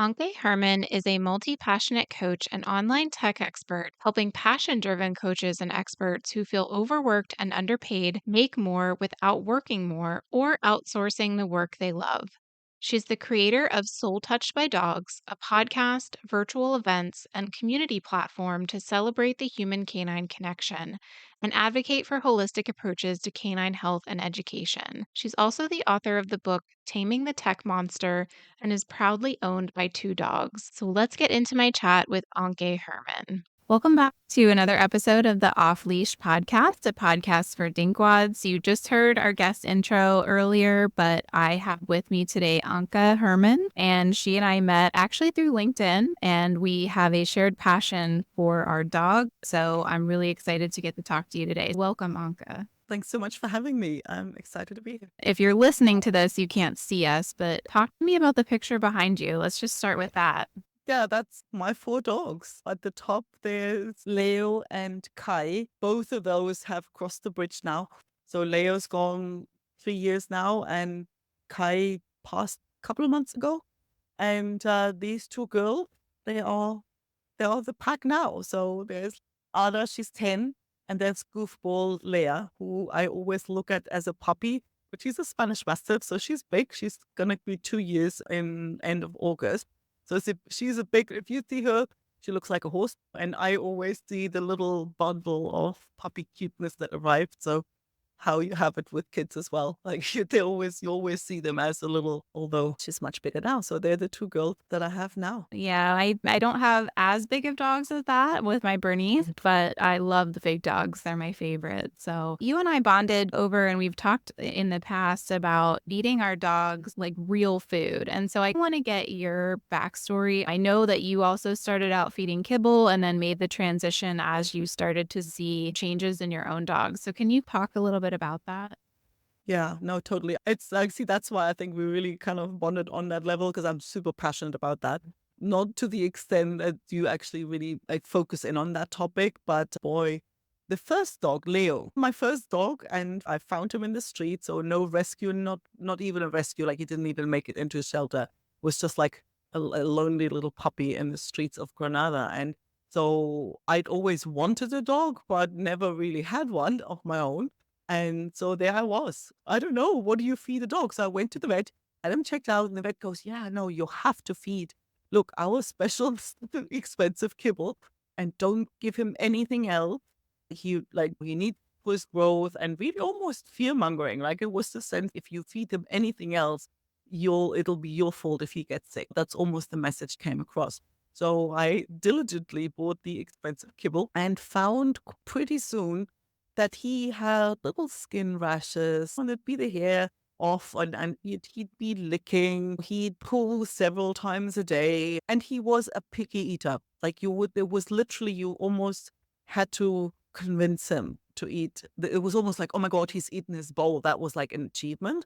Anke Herrmann is a multi passionate coach and online tech expert, helping passion driven coaches and experts who feel overworked and underpaid make more without working more or outsourcing the work they love. She's the creator of Soul Touched by Dogs, a podcast, virtual events, and community platform to celebrate the human canine connection and advocate for holistic approaches to canine health and education. She's also the author of the book Taming the Tech Monster and is proudly owned by two dogs. So let's get into my chat with Anke Herrmann. Welcome back to another episode of the Off Leash podcast, a podcast for dinkwads. You just heard our guest intro earlier, but I have with me today Anke Herrmann, and she and I met actually through LinkedIn, and we have a shared passion for our dog. So I'm really excited to get to talk to you today. Welcome, Anke. Thanks so much for having me. I'm excited to be here. If you're listening to this, you can't see us, but talk to me about the picture behind you. Let's just start with that. Yeah, that's my four dogs. At the top, there's Leo and Kai. Both of those have crossed the bridge now. So Leo's gone 3 years now, and Kai passed a couple of months ago. And these two girls, they are the pack now. So there's Ada, she's 10, and there's Goofball Leia, who I always look at as a puppy, but she's a Spanish Mastiff, so she's big. She's gonna be 2 years in end of August. So she's a big. If you see her, she looks like a horse, and I always see the little bundle of puppy cuteness that arrived. So how you have it with kids as well. Like you always see them as a little, although she's much bigger now. So they're the two girls that I have now. Yeah, I don't have as big of dogs as that with my Bernese, but I love the big dogs. They're my favorite. So you and I bonded over, and we've talked in the past about feeding our dogs like real food. And so I want to get your backstory. I know that you also started out feeding kibble and then made the transition as you started to see changes in your own dogs. So can you talk a little bit about that? Yeah, no, totally. It's like, see, that's why I think we really kind of bonded on that level because I'm super passionate about that. Not to the extent that you actually really like focus in on that topic, but boy, the first dog, Leo, my first dog, and I found him in the street. So no rescue, not even a rescue. Like he didn't even make it into a shelter. It was just like a lonely little puppy in the streets of Granada. And so I'd always wanted a dog, but never really had one of my own. And so there I was. I don't know. What do you feed a dog? So I went to the vet, had him checked out, and the vet goes, yeah, no, you have to feed. Look, our special expensive kibble, and don't give him anything else. He needs for his growth, and really almost fear mongering. Like it was the sense if you feed him anything else, it'll be your fault if he gets sick. That's almost the message came across. So I diligently bought the expensive kibble and found pretty soon that he had little skin rashes, and it'd be the hair off, and he'd be licking. He'd pull several times a day, and he was a picky eater. There was literally, you almost had to convince him to eat. It was almost like, oh my God, he's eaten his bowl. That was like an achievement.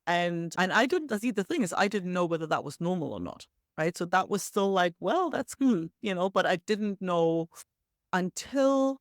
And I didn't, see, the thing is, I didn't know whether that was normal or not. Right. So that was still like, well, that's good, but I didn't know until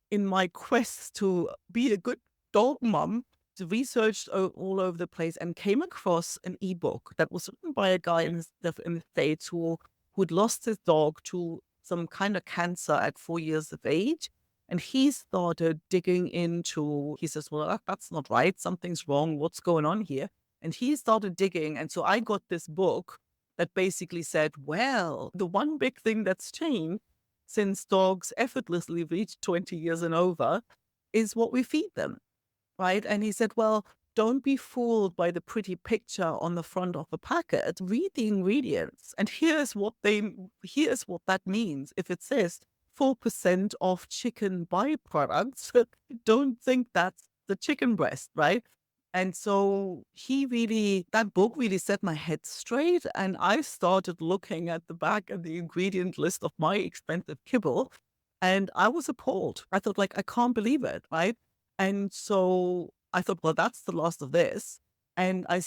in my quest to be a good dog mom, researched all over the place and came across an ebook that was written by a guy in the States who'd lost his dog to some kind of cancer at 4 years of age. And he started digging into, he says, well, that's not right. Something's wrong. What's going on here? And he started digging. And so I got this book that basically said, well, the one big thing that's changed since dogs effortlessly reach 20 years and over is what we feed them, right? And he said, well, don't be fooled by the pretty picture on the front of the packet. Read the ingredients. And here's what that means. If it says 4% of chicken byproducts, don't think that's the chicken breast, right? And so that book really set my head straight. And I started looking at the back and the ingredient list of my expensive kibble. And I was appalled. I thought, like, I can't believe it, right? And so I thought, well, that's the last of this. And I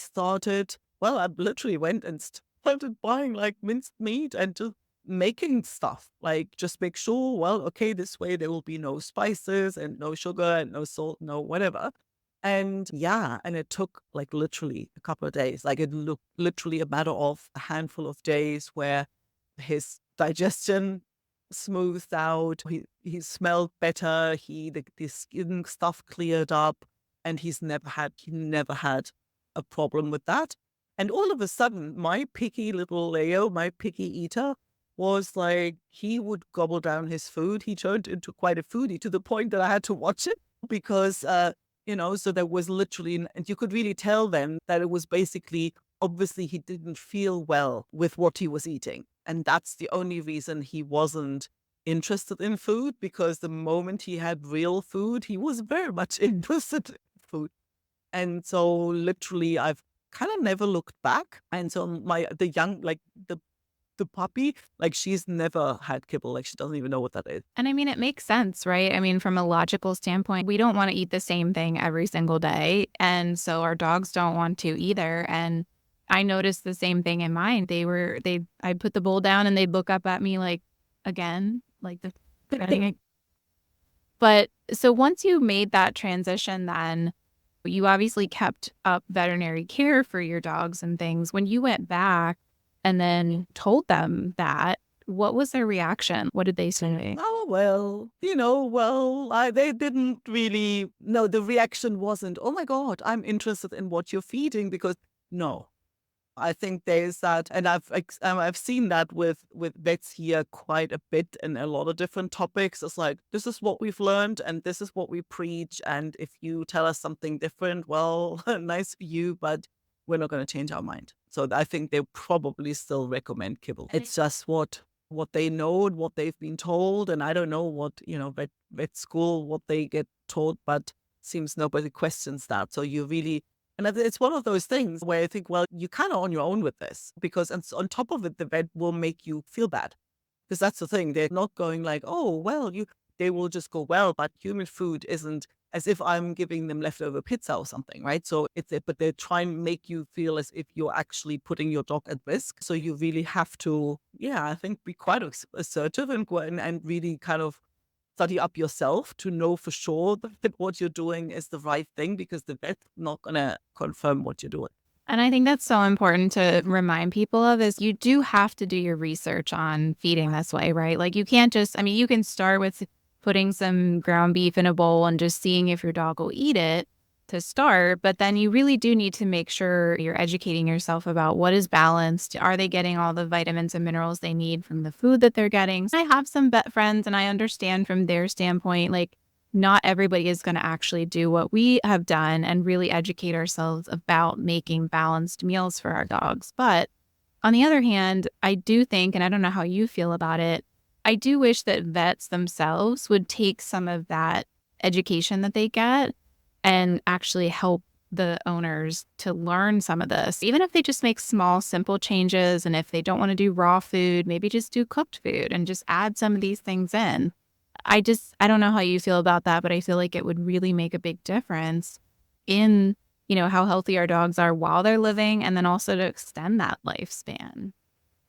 literally went and started buying like minced meat and just making stuff. Like, just make sure, well, okay, this way there will be no spices and no sugar and no salt, no whatever. And yeah, and it took like literally a couple of days. Like it looked literally a matter of a handful of days where his digestion smoothed out. He smelled better. The skin stuff cleared up, and he never had a problem with that. And all of a sudden, my picky little Leo, my picky eater, was like he would gobble down his food. He turned into quite a foodie to the point that I had to watch it because so there was literally, and you could really tell then that it was basically obviously he didn't feel well with what he was eating. And that's the only reason he wasn't interested in food, because the moment he had real food, he was very much interested in food. And so literally I've kind of never looked back. And so the young, like the puppy, like she's never had kibble. Like she doesn't even know what that is. And I mean, it makes sense, right? I mean, from a logical standpoint, we don't want to eat the same thing every single day. And so our dogs don't want to either. And I noticed the same thing in mine. I put the bowl down and they'd look up at me like, again, like the thing. But so once you made that transition, then you obviously kept up veterinary care for your dogs and things. When you went back and then told them that, what was their reaction? What did they say? Oh, well, they didn't really, no, the reaction wasn't, oh my God, I'm interested in what you're feeding, because no, I think there's that, and I've seen that with vets here quite a bit in a lot of different topics. It's like, this is what we've learned and this is what we preach. And if you tell us something different, well, nice for you, but we're not going to change our mind. So I think they probably still recommend kibble. It's just what they know and what they've been told. And I don't know what, vet school, what they get taught, but seems nobody questions that. So you really, and it's one of those things where I think, well, you're kind of on your own with this, because on top of it, the vet will make you feel bad. Because that's the thing. They're not going like, oh, well, they will just go, well, but human food isn't as if I'm giving them leftover pizza or something, right? So but they try and make you feel as if you're actually putting your dog at risk. So you really have to, yeah, I think be quite assertive and go and really kind of study up yourself to know for sure that what you're doing is the right thing, because the vet's not going to confirm what you're doing. And I think that's so important to remind people of is you do have to do your research on feeding this way, right? Like you can't just, I mean, you can start with putting some ground beef in a bowl and just seeing if your dog will eat it to start. But then you really do need to make sure you're educating yourself about what is balanced. Are they getting all the vitamins and minerals they need from the food that they're getting? I have some vet friends and I understand from their standpoint, like, not everybody is going to actually do what we have done and really educate ourselves about making balanced meals for our dogs. But on the other hand, I do think, and I don't know how you feel about it, I do wish that vets themselves would take some of that education that they get and actually help the owners to learn some of this, even if they just make small, simple changes. And if they don't want to do raw food, maybe just do cooked food and just add some of these things in. I don't know how you feel about that, but I feel like it would really make a big difference in, how healthy our dogs are while they're living, and then also to extend that lifespan.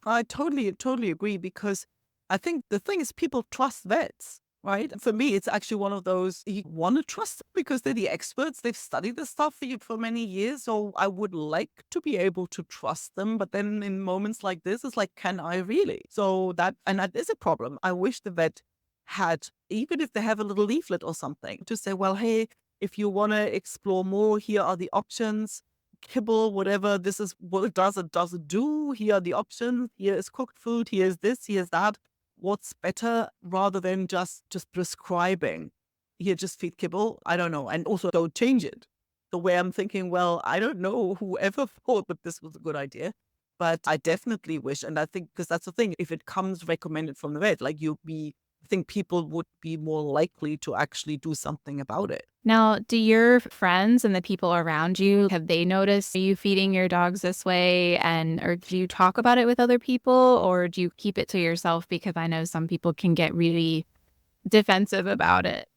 I totally agree, because I think the thing is people trust vets, right? For me, it's actually one of those you want to trust them because they're the experts. They've studied this stuff for many years. So I would like to be able to trust them. But then in moments like this, it's like, can I really? So that is a problem. I wish the vet had, even if they have a little leaflet or something, to say, well, hey, if you want to explore more, here are the options. Kibble, whatever, this is what it doesn't do. Here are the options. Here is cooked food. Here's this, here's that. What's better, rather than just prescribing. Here, just feed kibble. I don't know. And also don't change it. The way I'm thinking, well, I don't know whoever thought that this was a good idea. But I definitely wish, and I think, because that's the thing, if it comes recommended from the vet, like I think people would be more likely to actually do something about it. Now, do your friends and the people around you, have they noticed you feeding your dogs this way? Or do you talk about it with other people, or do you keep it to yourself? Because I know some people can get really defensive about it.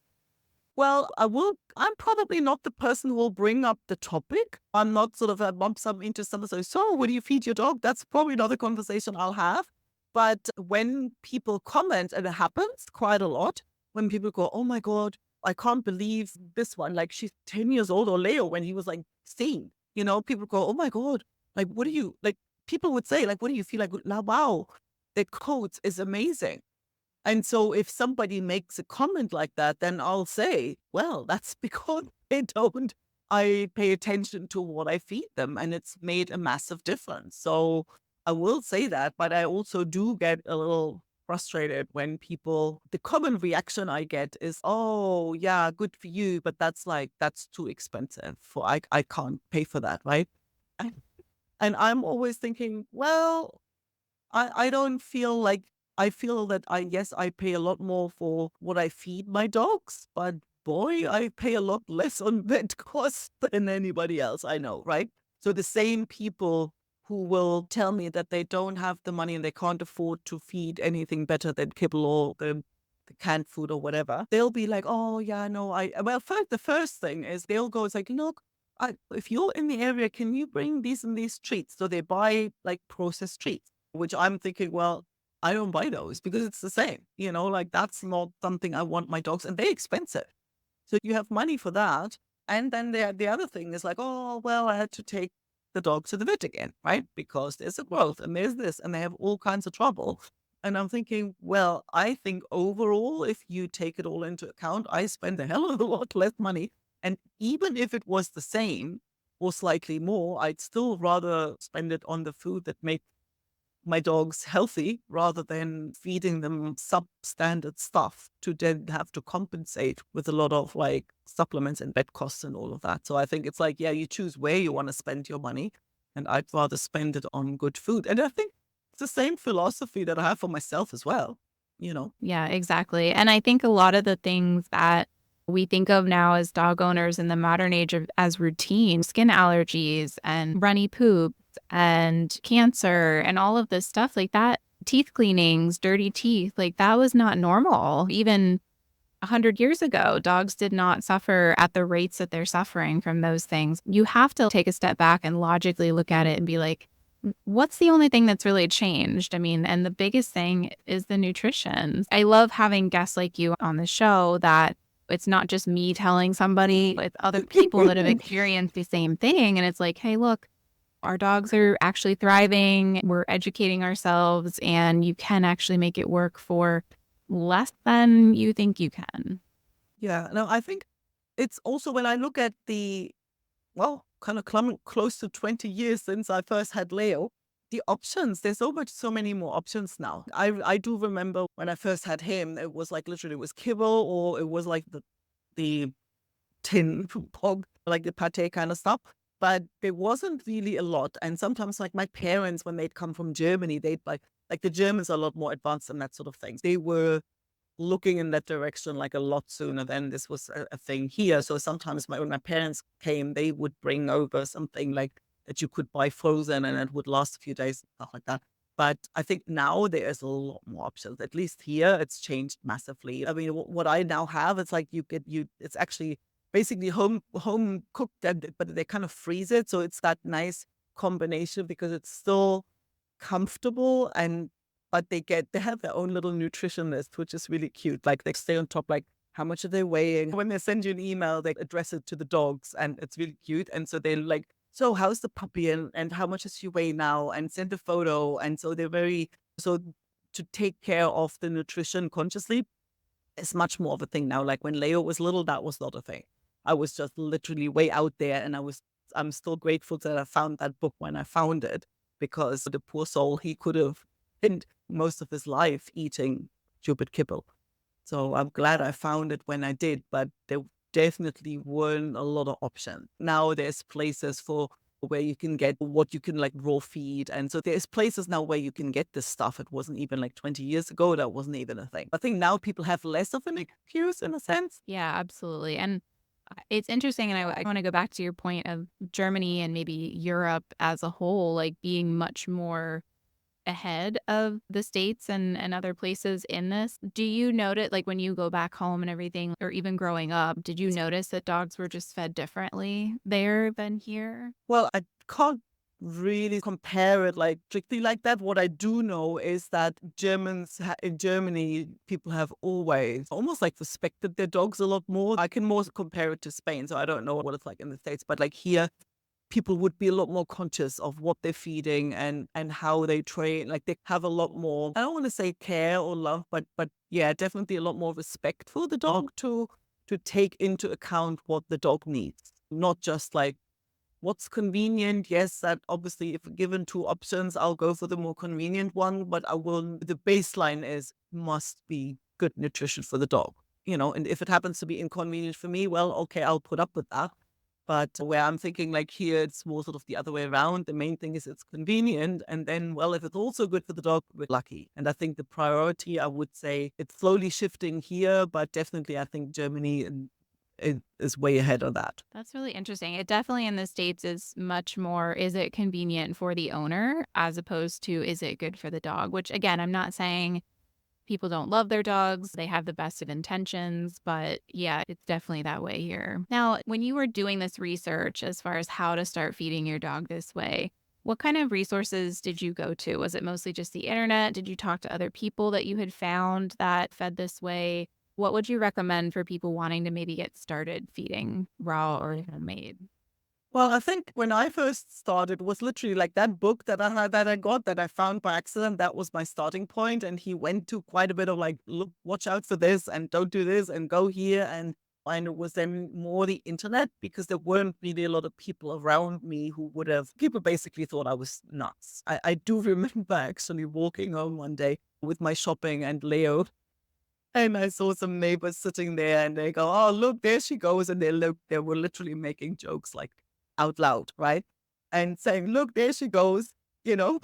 Well, I'm probably not the person who will bring up the topic. I'm not sort of a bump some into something. So when you feed your dog, that's probably not a conversation I'll have. But when people comment, and it happens quite a lot, when people go, oh my God, I can't believe this one. Like she's 10 years old, or Leo when he was like 16. People go, oh my God, like, what do you like? People would say, like, what do you feel like? Wow, the coat is amazing. And so if somebody makes a comment like that, then I'll say, well, that's because they don't. I pay attention to what I feed them, and it's made a massive difference. So I will say that, but I also do get a little frustrated when the common reaction I get is, oh, yeah, good for you, but that's too expensive I can't pay for that, right? And, and I'm always thinking, well, I don't feel like I feel that yes, I pay a lot more for what I feed my dogs, but boy, I pay a lot less on vet costs than anybody else I know, right? So the same people who will tell me that they don't have the money and they can't afford to feed anything better than kibble or the canned food or whatever, they'll be like, oh yeah, no, well, first, the first thing is they'll go, it's like, look, if you're in the area, can you bring these and these treats? So they buy like processed treats, which I'm thinking, well, I don't buy those because it's the same, like that's not something I want my dogs, and they're expensive. So you have money for that. And then the other thing is like, oh, well, I had to take the dog to the vet again, right? Because there's a growth and there's this, and they have all kinds of trouble. And I'm thinking, well, I think overall, if you take it all into account, I spend a hell of a lot less money. And even if it was the same or slightly more, I'd still rather spend it on the food that makes my dogs healthy rather than feeding them substandard stuff to then have to compensate with a lot of like supplements and vet costs and all of that. So I think it's like, yeah, you choose where you want to spend your money, and I'd rather spend it on good food. And I think it's the same philosophy that I have for myself as well. Yeah, exactly. And I think a lot of the things that we think of now as dog owners in the modern age as routine, skin allergies and runny poop and cancer and all of this stuff like that, teeth cleanings, dirty teeth, like that was not normal. Even 100 years ago, dogs did not suffer at the rates that they're suffering from those things. You have to take a step back and logically look at it and be like, what's the only thing that's really changed? I mean, and the biggest thing is the nutrition. I love having guests like you on the show that it's not just me telling somebody, it's other people that have experienced the same thing. And it's like, hey, look, our dogs are actually thriving. We're educating ourselves, and you can actually make it work for less than you think you can. Yeah, no, I think it's also when I look at well, kind of close to 20 years since I first had Leo, the options, there's so many more options now. I do remember when I first had him, it was like literally it was kibble, or it was like the tin pog, like the pate kind of stuff. But there wasn't really a lot. And sometimes like my parents, when they'd come from Germany, they'd like the Germans are a lot more advanced in that sort of thing. They were looking in that direction like a lot sooner than this was a thing here. So sometimes when my parents came, they would bring over something like that you could buy frozen and it would last a few days, stuff like that. But I think now there is a lot more options. At least here, it's changed massively. I mean, what I now have, it's like it's actually basically home cooked, but they kind of freeze it, so it's that nice combination because it's still comfortable, and but they have their own little nutritionist, which is really cute. Like they stay on top, like how much are they weighing? When they send you an email, they address it to the dogs, and it's really cute. And so they're like, so how's the puppy, and how much does she weigh now? And send a photo. And so they're very so to take care of the nutrition consciously is much more of a thing now. Like when Leo was little, that was not a thing. I was just literally way out there, and I'm still grateful that I found that book when I found it, because the poor soul, he could have spent most of his life eating stupid kibble. So I'm glad I found it when I did, but there definitely weren't a lot of options. Now there's places for where you can get what you can like raw feed. And so there's places now where you can get this stuff. It wasn't even like 20 years ago, that wasn't even a thing. I think now people have less of an excuse in a sense. Yeah, absolutely. And it's interesting. And I want to go back to your point of Germany and maybe Europe as a whole, like being much more ahead of the States and other places in this. Do you notice, like when you go back home and everything, or even growing up, did you notice that dogs were just fed differently there than here? Well, I can't really compare it like strictly like that. What I do know is that in Germany, people have always almost like respected their dogs a lot more. I can more compare it to Spain, so I don't know what it's like in the States, but like here, people would be a lot more conscious of what they're feeding and how they train. Like they have a lot more, I don't want to say care or love, but yeah, definitely a lot more respect for the dog to take into account what the dog needs. Not just like what's convenient. Yes, that obviously if given two options, I'll go for the more convenient one, but the baseline is must be good nutrition for the dog. And if it happens to be inconvenient for me, well, okay, I'll put up with that. But where I'm thinking like here, it's more sort of the other way around. The main thing is it's convenient. And then, well, if it's also good for the dog, we're lucky. And I think the priority, I would say it's slowly shifting here, but definitely I think Germany is way ahead of that. That's really interesting. It definitely in the States is much more, is it convenient for the owner as opposed to, is it good for the dog? Which, again, I'm not saying people don't love their dogs. They have the best of intentions, but yeah, it's definitely that way here. Now, when you were doing this research as far as how to start feeding your dog this way, what kind of resources did you go to? Was it mostly just the internet? Did you talk to other people that you had found that fed this way? What would you recommend for people wanting to maybe get started feeding raw or homemade? Well, I think when I first started, it was literally like that book that I found by accident. That was my starting point. And he went to quite a bit of like, look, watch out for this and don't do this and go here. And it was then more the internet because there weren't really a lot of people around me who would have, people basically thought I was nuts. I do remember actually walking home one day with my shopping and Leo. And I saw some neighbors sitting there and they go, oh, look, there she goes. And they were literally making jokes like out loud, right? And saying, look, there she goes, you know,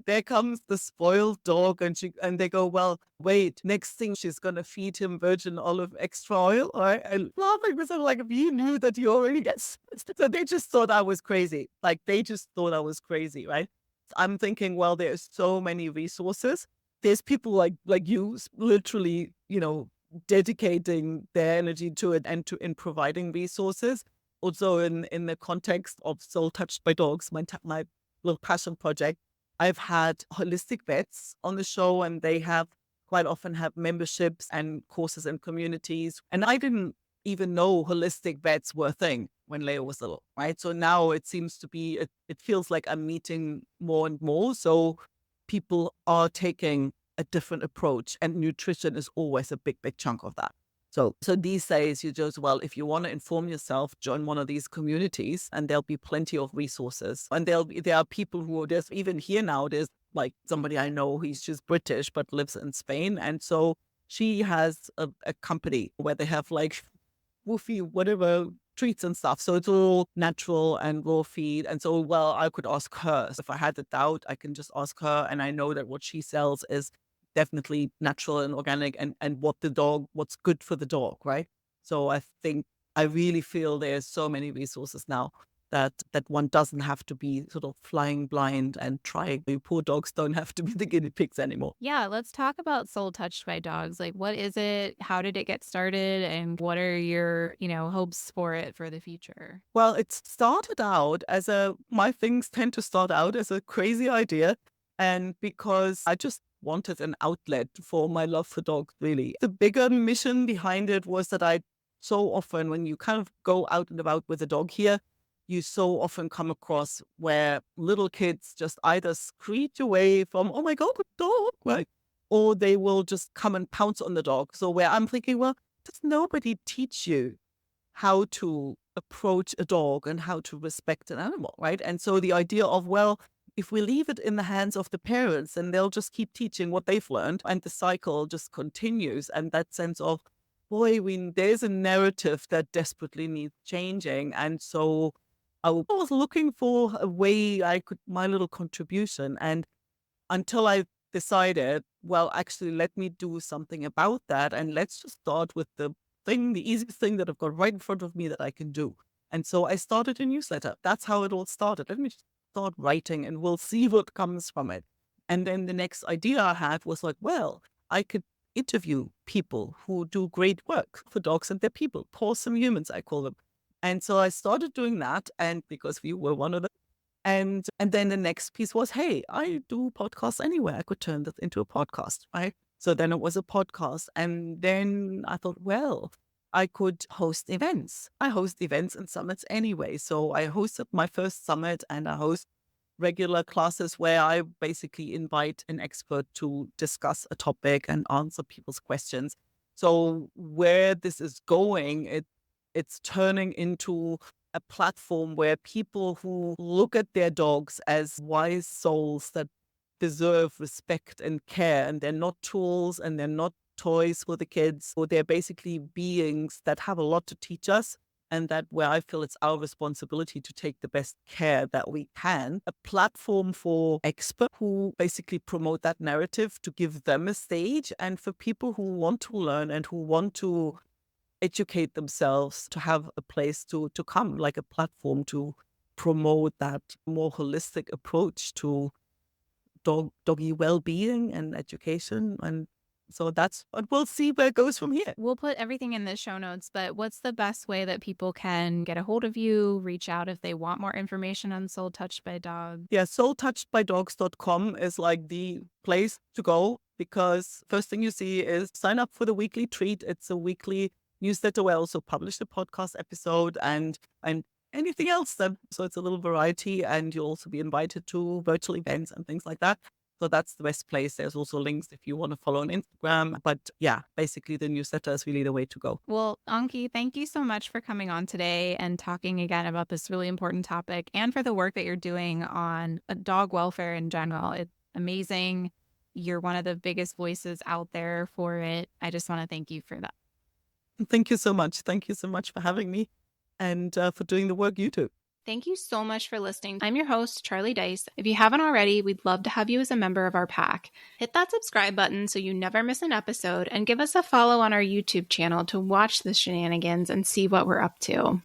there comes the spoiled dog. And they go, well, wait, next thing she's going to feed him virgin olive extra oil. Right? And laughing because I'm like, if you knew that you already get, so they just thought I was crazy. Like they just thought I was crazy, right? I'm thinking, well, there's so many resources. There's people like you literally, dedicating their energy to it and to in providing resources. Also in the context of Soul Touched by Dogs, my little passion project, I've had holistic vets on the show and they have quite often have memberships and courses and communities. And I didn't even know holistic vets were a thing when Leo was little, right? So now it seems to be, it feels like I'm meeting more and more. So people are taking a different approach and nutrition is always a big, big chunk of that. So these days you just, well, if you want to inform yourself, join one of these communities and there'll be plenty of resources. And there are people who there's even here now, there's like somebody I know, he's just British, but lives in Spain. And so she has a company where they have like woofy, whatever treats and stuff. So it's all natural and raw feed. And so, well, I could ask her. So if I had a doubt, I can just ask her. And I know that what she sells is definitely natural and organic and what's good for the dog, right? So I think I really feel there's so many resources now that one doesn't have to be sort of flying blind and trying. The poor dogs don't have to be the guinea pigs anymore. Yeah, let's talk about Soul Touched by Dogs. Like, what is it? How did it get started? And what are your, hopes for it for the future? Well, it started out my things tend to start out as a crazy idea. And because I just wanted an outlet for my love for dogs, really. The bigger mission behind it was that I so often, when you kind of go out and about with a dog here, you so often come across where little kids just either screech away from, oh my God, a dog, right? Or they will just come and pounce on the dog. So where I'm thinking, well, does nobody teach you how to approach a dog and how to respect an animal, right? And so the idea of, well, if we leave it in the hands of the parents, then they'll just keep teaching what they've learned and the cycle just continues. And that sense of, boy, there's a narrative that desperately needs changing. And so I was looking for a way my little contribution. And until I decided, well, actually, let me do something about that. And let's just start with the easiest thing that I've got right in front of me that I can do. And so I started a newsletter. That's how it all started. Let me just start writing and we'll see what comes from it. And then the next idea I had was like, well, I could interview people who do great work for dogs and their people, pawsome humans, I call them. And so I started doing that. And because we were one of them, And then the next piece was, hey, I do podcasts anyway. I could turn this into a podcast, right? So then it was a podcast. And then I thought, well, I could host events. I host events and summits anyway. So I hosted my first summit, and I host regular classes where I basically invite an expert to discuss a topic and answer people's questions. So where this is going, it's turning into a platform where people who look at their dogs as wise souls that deserve respect and care, and they're not tools and they're not toys for the kids, or they're basically beings that have a lot to teach us, and that where I feel it's our responsibility to take the best care that we can. A platform for experts who basically promote that narrative, to give them a stage, and for people who want to learn and who want to educate themselves to have a place to come, like a platform to promote that more holistic approach to doggy well-being and education. And so that's what we'll see where it goes from here. We'll put everything in the show notes, but what's the best way that people can get a hold of you, reach out if they want more information on Soul Touched by Dogs? Yeah, soultouchedbydogs.com is like the place to go, because first thing you see is sign up for the weekly treat. It's a weekly newsletter where I also publish the podcast episode and anything else. So it's a little variety, and you'll also be invited to virtual events and things like that. So that's the best place. There's also links if you want to follow on Instagram. But yeah, basically the newsletter is really the way to go. Well, Anke, thank you so much for coming on today and talking again about this really important topic, and for the work that you're doing on dog welfare in general. It's amazing. You're one of the biggest voices out there for it. I just want to thank you for that. Thank you so much. Thank you so much for having me, and for doing the work you do. Thank you so much for listening. I'm your host, Charlie Dice. If you haven't already, we'd love to have you as a member of our pack. Hit that subscribe button so you never miss an episode, and give us a follow on our YouTube channel to watch the shenanigans and see what we're up to.